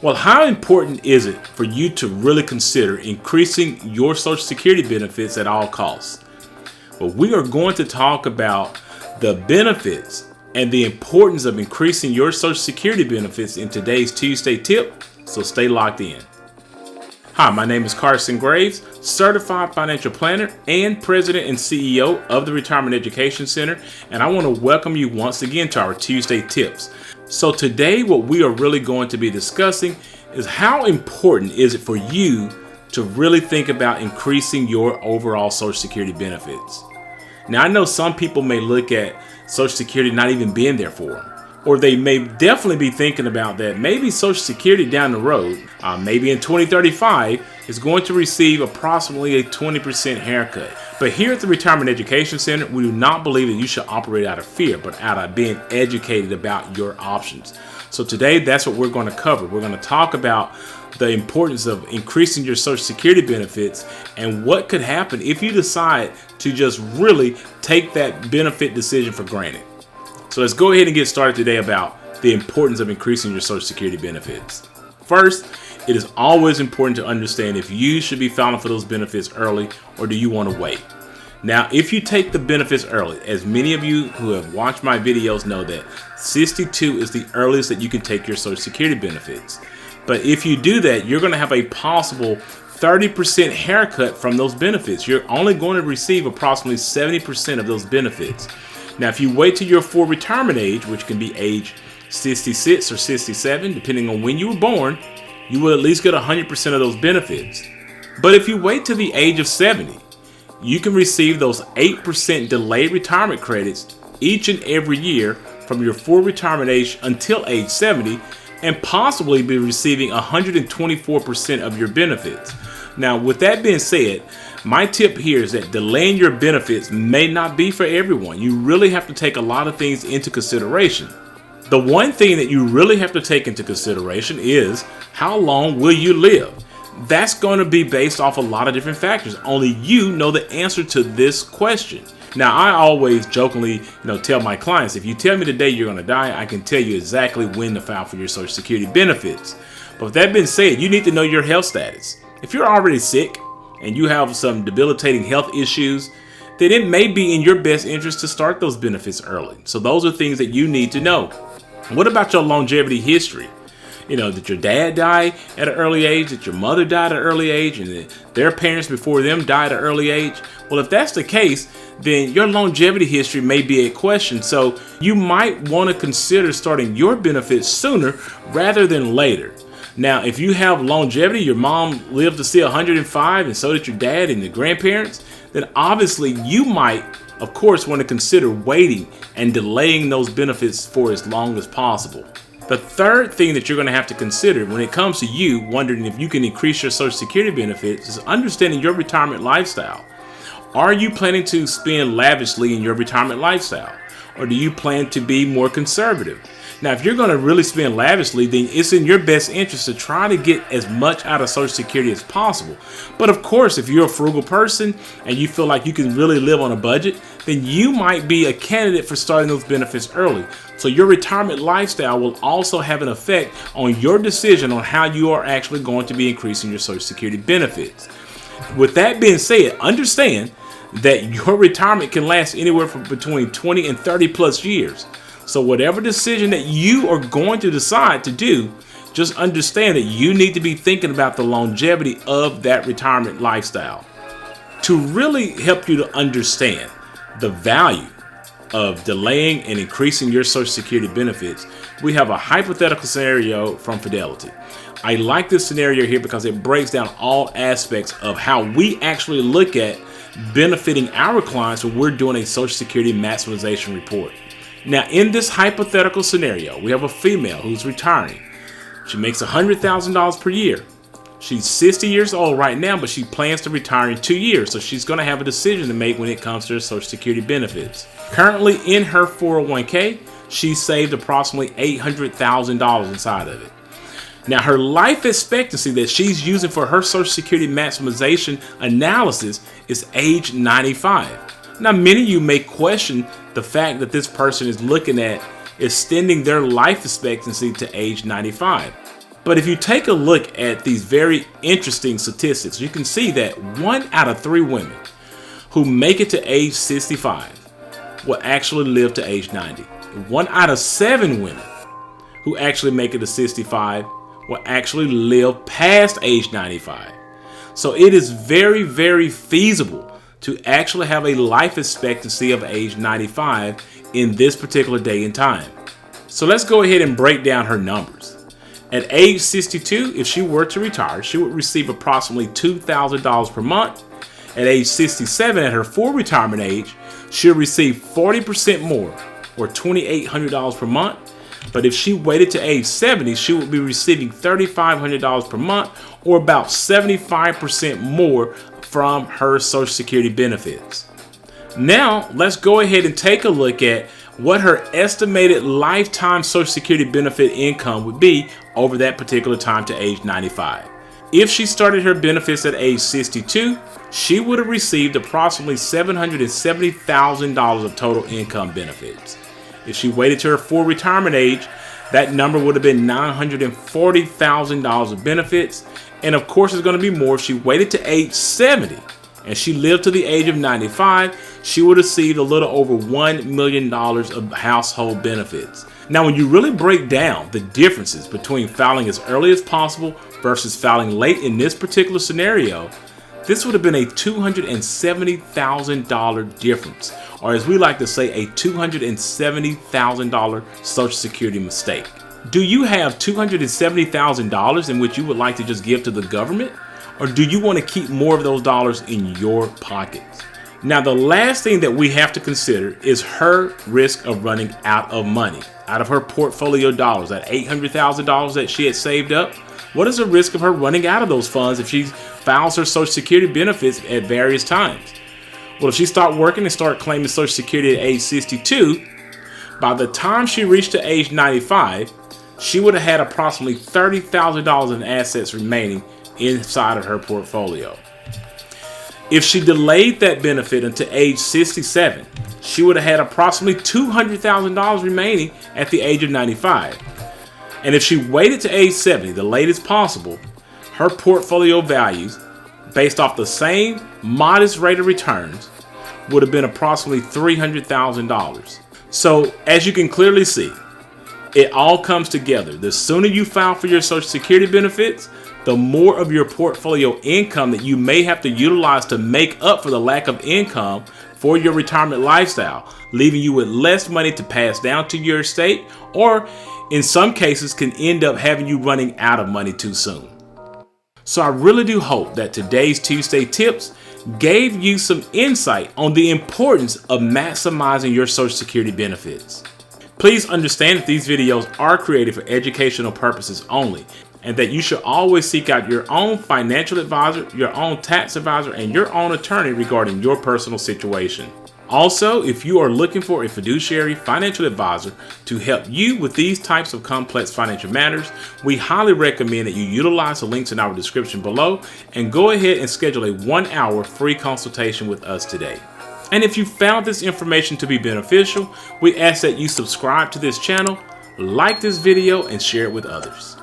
Well, how important is it for you to really consider increasing your Social Security benefits at all costs? Well, we are going to talk about the benefits and the importance of increasing your Social Security benefits in today's Tuesday tip, so stay locked in. Hi, my name is Carson Graves, Certified Financial Planner and President and CEO of the Retirement Education Center, and I want to welcome you once again to our Tuesday tips. So today what we are really going to be discussing is how important is it for you to really think about increasing your overall Social Security benefits. Now, I know some people may look at Social Security not even being there for them, or they may definitely be thinking about that maybe Social Security down the road, maybe in 2035, is going to receive approximately a 20% haircut. But here at the Retirement Education Center, we do not believe that you should operate out of fear, but out of being educated about your options. So today, that's what we're going to cover. We're going to talk about the importance of increasing your Social Security benefits and what could happen if you decide to just really take that benefit decision for granted. So let's go ahead and get started today about the importance of increasing your Social Security benefits. First, it is always important to understand if you should be filing for those benefits early or do you want to wait. Now, if you take the benefits early, as many of you who have watched my videos know that 62 is the earliest that you can take your Social Security benefits. But if you do that, you're going to have a possible 30% haircut from those benefits. You're only going to receive approximately 70% of those benefits. Now, if you wait till your full retirement age, which can be age 66 or 67, depending on when you were born, you will at least get 100% of those benefits. But if you wait till the age of 70, you can receive those 8% delayed retirement credits each and every year from your full retirement age until age 70, and possibly be receiving 124% of your benefits. Now, with that being said, my tip here is that delaying your benefits may not be for everyone. You really have to take a lot of things into consideration. The one thing that you really have to take into consideration is how long will you live? That's going to be based off a lot of different factors. Only you know the answer to this question. Now, I always jokingly, tell my clients, if you tell me the day you're going to die, I can tell you exactly when to file for your Social Security benefits. But with that being said, you need to know your health status. If you're already sick and you have some debilitating health issues, then it may be in your best interest to start those benefits early. So those are things that you need to know. What about your longevity history? Did your dad die at an early age? Did your mother die at an early age? And their parents before them died at an early age? Well, if that's the case, then your longevity history may be a question. So you might want to consider starting your benefits sooner rather than later. Now, if you have longevity, your mom lived to see 105 and so did your dad and your grandparents, then obviously you might, of course, want to consider waiting and delaying those benefits for as long as possible. The third thing that you're going to have to consider when it comes to you wondering if you can increase your Social Security benefits is understanding your retirement lifestyle. Are you planning to spend lavishly in your retirement lifestyle? Or do you plan to be more conservative? Now, if you're going to really spend lavishly, then it's in your best interest to try to get as much out of Social Security as possible. But of course, if you're a frugal person and you feel like you can really live on a budget, then you might be a candidate for starting those benefits early. So your retirement lifestyle will also have an effect on your decision on how you are actually going to be increasing your Social Security benefits. With that being said, understand that your retirement can last anywhere from between 20 and 30 plus years. So whatever decision that you are going to decide to do, just understand that you need to be thinking about the longevity of that retirement lifestyle. To really help you to understand the value of delaying and increasing your Social Security benefits, we have a hypothetical scenario from Fidelity. I like this scenario here because it breaks down all aspects of how we actually look at benefiting our clients when we're doing a Social Security maximization report. Now, in this hypothetical scenario, we have a female who's retiring. She makes $100,000 per year. She's 60 years old right now, but she plans to retire in 2 years, so she's going to have a decision to make when it comes to her Social Security benefits. Currently, in her 401k, she saved approximately $800,000 inside of it. Now, her life expectancy that she's using for her Social Security maximization analysis is age 95. Now, many of you may question the fact that this person is looking at extending their life expectancy to age 95. But if you take a look at these very interesting statistics, you can see that 1 out of 3 women who make it to age 65 will actually live to age 90. 1 out of 7 women who actually make it to 65 will actually live past age 95. So it is very, very feasible to actually have a life expectancy of age 95 in this particular day and time. So let's go ahead and break down her numbers. At age 62, if she were to retire, she would receive approximately $2,000 per month. At age 67, at her full retirement age, she'll receive 40% more, or $2,800 per month. But if she waited to age 70, she would be receiving $3,500 per month, or about 75% more from her Social Security benefits. Now, let's go ahead and take a look at what her estimated lifetime Social Security benefit income would be over that particular time to age 95. If she started her benefits at age 62, she would have received approximately $770,000 of total income benefits. If she waited to her full retirement age, that number would have been $940,000 of benefits. And of course, it's going to be more if she waited to age 70 and she lived to the age of 95, she would have received a little over $1 million of household benefits. Now, when you really break down the differences between filing as early as possible versus filing late in this particular scenario, this would have been a $270,000 difference, or as we like to say, a $270,000 Social Security mistake. Do you have $270,000 in which you would like to just give to the government? Or do you want to keep more of those dollars in your pockets? Now, the last thing that we have to consider is her risk of running out of money, out of her portfolio dollars, that $800,000 that she had saved up. What is the risk of her running out of those funds if she files her Social Security benefits at various times? Well, if she started working and started claiming Social Security at age 62, by the time she reached the age 95, she would have had approximately $30,000 in assets remaining inside of her portfolio. If she delayed that benefit until age 67, she would have had approximately $200,000 remaining at the age of 95. And if she waited to age 70, the latest possible, her portfolio values, based off the same modest rate of returns, would have been approximately $300,000. So, as you can clearly see, it all comes together. The sooner you file for your Social Security benefits, the more of your portfolio income that you may have to utilize to make up for the lack of income for your retirement lifestyle, leaving you with less money to pass down to your estate, or in some cases can end up having you running out of money too soon. So I really do hope that today's Tuesday tips gave you some insight on the importance of maximizing your Social Security benefits. Please understand that these videos are created for educational purposes only, and that you should always seek out your own financial advisor, your own tax advisor, and your own attorney regarding your personal situation. Also, if you are looking for a fiduciary financial advisor to help you with these types of complex financial matters, we highly recommend that you utilize the links in our description below and go ahead and schedule a 1-hour free consultation with us today. And if you found this information to be beneficial, we ask that you subscribe to this channel, like this video, and share it with others.